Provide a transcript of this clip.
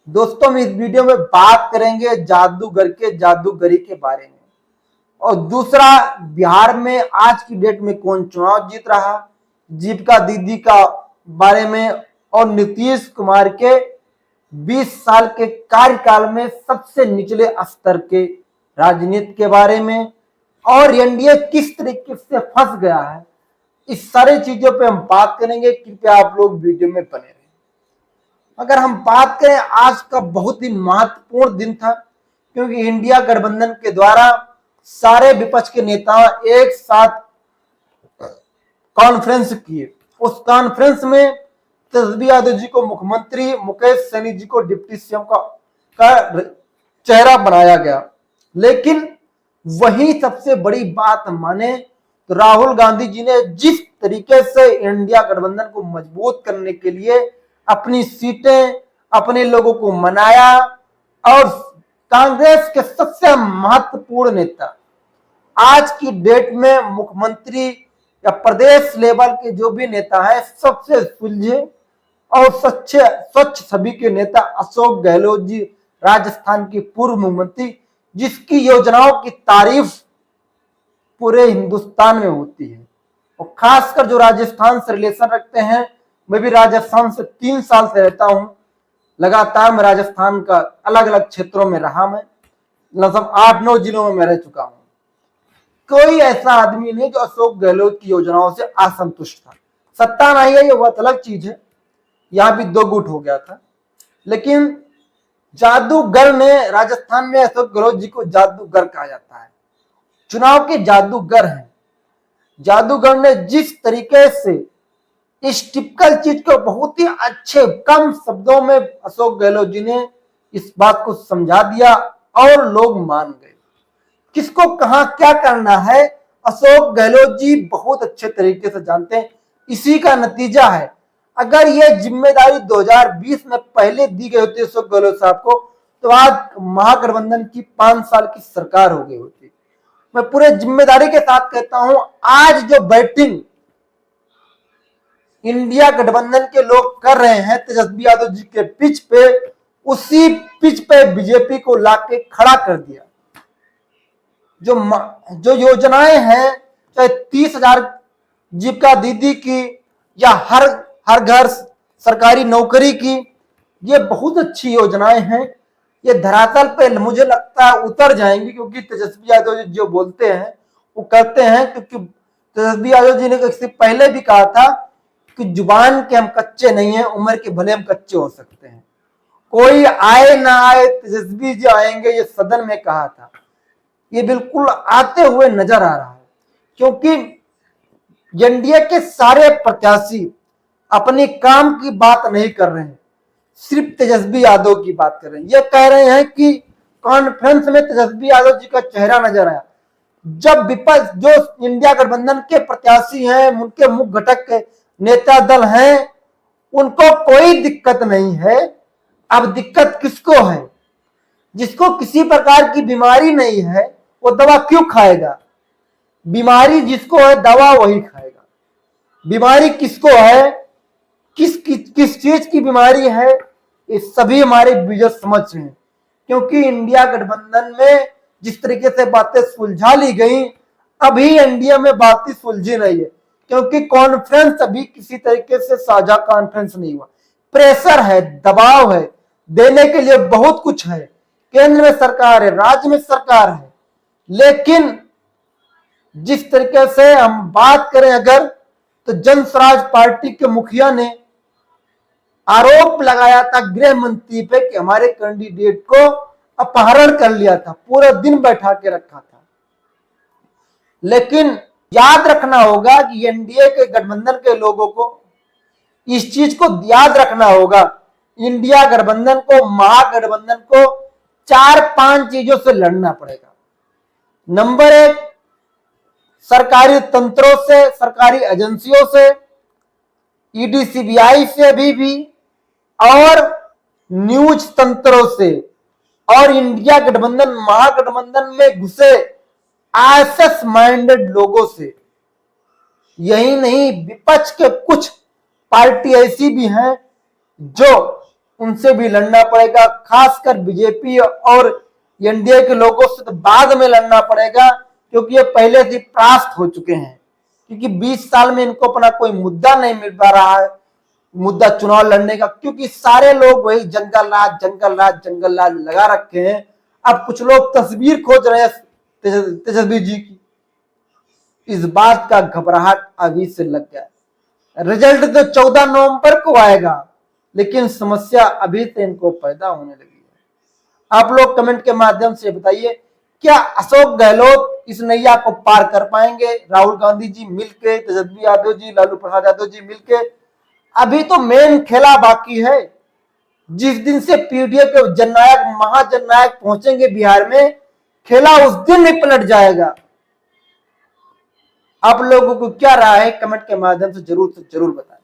दोस्तों हम इस वीडियो में बात करेंगे जादूगर के जादूगरी के बारे में। और दूसरा, बिहार में आज की डेट में कौन चुनाव जीत रहा, जीविका दीदी का बारे में, और नीतीश कुमार के 20 साल के कार्यकाल में सबसे निचले स्तर के राजनीति के बारे में, और एनडीए किस तरीके से फंस गया है, इस सारी चीजों पे हम बात करेंगे। कृपया आप लोग वीडियो में बने रहें। अगर हम बात करें, आज का बहुत ही महत्वपूर्ण दिन था, क्योंकि इंडिया गठबंधन के द्वारा सारे विपक्ष के नेता एक साथ कॉन्फ्रेंस किए। उस कॉन्फ्रेंस में तेजस्वी यादव जी को मुख्यमंत्री, मुकेश सहनी जी को डिप्टी सीएम का चेहरा बनाया गया। लेकिन वही सबसे बड़ी बात माने तो राहुल गांधी जी ने जिस तरीके से इंडिया गठबंधन को मजबूत करने के लिए अपनी सीटें, अपने लोगों को मनाया, और कांग्रेस के सबसे महत्वपूर्ण नेता, आज की डेट में मुख्यमंत्री या प्रदेश लेवल के जो भी नेता हैं, सबसे सुलझे और स्वच्छ छवि के नेता अशोक गहलोत जी, राजस्थान के पूर्व मुख्यमंत्री, जिसकी योजनाओं की तारीफ पूरे हिंदुस्तान में होती है। और खासकर जो राजस्थान से रिलेशन रखते हैं, मैं भी राजस्थान से 3 साल से रहता हूं। लगातार मैं राजस्थान का अलग अलग क्षेत्रों में रहा। मैं लगभग 8-9 जिलों में मैं रह चुका हूं। कोई ऐसा आदमी नहीं जो अशोक गहलोत की योजनाओं से असंतुष्ट था। सत्ता नहीं है, ये बहुत अलग चीज है, यहां भी 2 गुट हो गया था। लेकिन जादूगर ने, राजस्थान में अशोक गहलोत जी को जादूगर कहा जाता है, चुनाव के जादूगर हैं। जादूगर ने जिस तरीके से इस टिपिकल चीज को बहुत ही अच्छे कम शब्दों में अशोक गहलोत जी ने इस बात को समझा दिया और लोग मान गए। किसको कहां क्या करना है, अशोक गहलोत जी बहुत अच्छे तरीके से जानते हैं। इसी का नतीजा है, अगर ये जिम्मेदारी 2020 में पहले दी गई होती अशोक गहलोत साहब को, तो आज महागठबंधन की 5 साल की सरकार हो गई होती। मैं पूरे जिम्मेदारी के साथ कहता हूं, आज जो बैटिंग इंडिया गठबंधन के लोग कर रहे हैं तेजस्वी यादव जी के पिच पे, उसी पिच पे बीजेपी को लाके खड़ा कर दिया। जो योजनाएं हैं, चाहे 30,000 जीविका दीदी की या हर घर सरकारी नौकरी की, ये बहुत अच्छी योजनाएं हैं। ये धरातल पे मुझे लगता है उतर जाएंगी, क्योंकि तेजस्वी यादव जी जो बोलते हैं वो करते हैं। क्योंकि तेजस्वी यादव जी ने इससे पहले भी कहा था कि जुबान के हम कच्चे नहीं हैं, उम्र के भले हम कच्चे हो सकते हैं। कोई आए ना आए, तेजस्वी जी आएंगे, ये सदन में कहा था। ये बिल्कुल आते हुए नजर आ रहा है, क्योंकि एनडीए के सारे प्रत्याशी अपने काम की बात नहीं कर रहे हैं, सिर्फ तेजस्वी यादव की बात कर रहे हैं। ये कह रहे हैं कि कॉन्फ्रेंस में तेजस्वी यादव जी का चेहरा नजर आया। जब विपक्ष, जो इंडिया गठबंधन के प्रत्याशी हैं, उनके मुख्य घटक के नेता दल हैं, उनको कोई दिक्कत नहीं है। अब दिक्कत किसको है? जिसको किसी प्रकार की बीमारी नहीं है, वो दवा क्यों खाएगा? बीमारी जिसको है, दवा वही खाएगा। बीमारी किसको है, किस चीज की बीमारी है, ये सभी हमारे यूजर समझ रहे हैं। क्योंकि इंडिया गठबंधन में जिस तरीके से बातें सुलझा ली गई, अभी एनडीए में बातें सुलझी नहीं है, क्योंकि कॉन्फ्रेंस अभी किसी तरीके से साझा कॉन्फ्रेंस नहीं हुआ। प्रेशर है, दबाव है, देने के लिए बहुत कुछ है। केंद्र में सरकार है, राज्य में सरकार है, लेकिन जिस तरीके से हम बात करें अगर, तो जन स्वराज पार्टी के मुखिया ने आरोप लगाया था गृह मंत्री पे कि हमारे कैंडिडेट को अपहरण कर लिया था, पूरा दिन बैठा के रखा था। लेकिन याद रखना होगा कि एनडीए के गठबंधन के लोगों को इस चीज को याद रखना होगा, इंडिया गठबंधन को, महागठबंधन को 4-5 चीजों से लड़ना पड़ेगा। नंबर 1, सरकारी तंत्रों से, सरकारी एजेंसियों से, ईडी सीबीआई से भी, और न्यूज तंत्रों से, और इंडिया गठबंधन महागठबंधन में घुसे आरएसएस माइंडेड लोगों से। यही नहीं, विपक्ष के कुछ पार्टी ऐसी भी हैं जो उनसे भी लड़ना पड़ेगा, खासकर बीजेपी और एनडीए के लोगों से तो बाद में लड़ना पड़ेगा, क्योंकि ये पहले से परास्त हो चुके हैं। क्योंकि 20 साल में इनको अपना कोई मुद्दा नहीं मिल पा रहा है, मुद्दा चुनाव लड़ने का, क्योंकि सारे लोग वही जंगल राज जंगल राज जंगल राज लगा रखे हैं। अब कुछ लोग तस्वीर खोज रहे हैं तेजस्वी जी की, इस बात का घबराहट अभी से लग गया। रिजल्ट तो 14 नवंबर को आएगा, लेकिन समस्या अभी से इनको पैदा होने लगी है। आप लोग कमेंट के माध्यम से बताइए, क्या अशोक गहलोत इस नैया को पार कर पाएंगे? राहुल गांधी जी मिलके, तेजस्वी यादव जी, लालू प्रसाद यादव जी मिलके? अभी तो मेन खेला बाकी है। जिस दिन से पीडीए के जननायक महाजननायक पहुंचेंगे बिहार में, खेला उस दिन ही पलट जाएगा। आप लोगों को क्या राय है? कमेंट के माध्यम से जरूर बताएं।